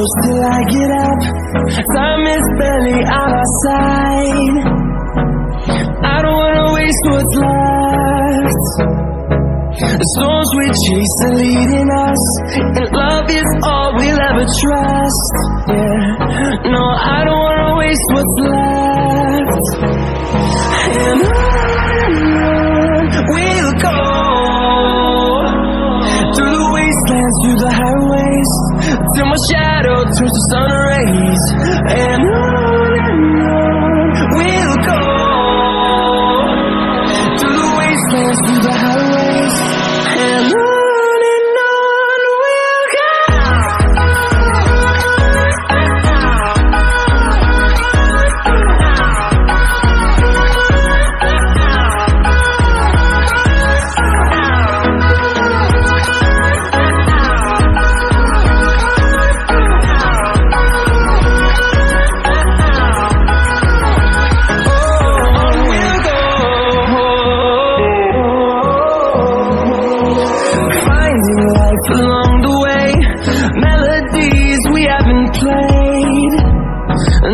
close till I get up. Time is barely on our side. I don't wanna waste what's left. The storms we chase are leading us, and love is all we'll ever trust. Yeah, no, I don't wanna waste what's left. And on we'll go, through the wastelands, through the highways, till my shadow turns to sun rays. And on we'll go, through the wastelands, through the highways, and on we'll go. Along the way, melodies we haven't played.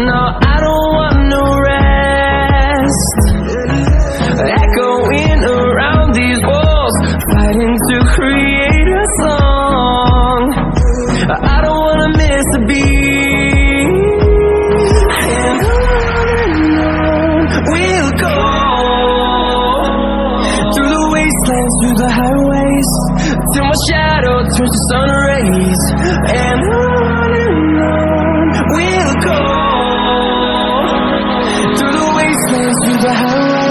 No, I don't want no rest. Echoing around these walls, fighting to create a song. I don't wanna miss a beat. And on we'll go, through the wastelands, through the highways, till my shadow turns to sun rays. And on we'll go, through the wastelands, through the highways.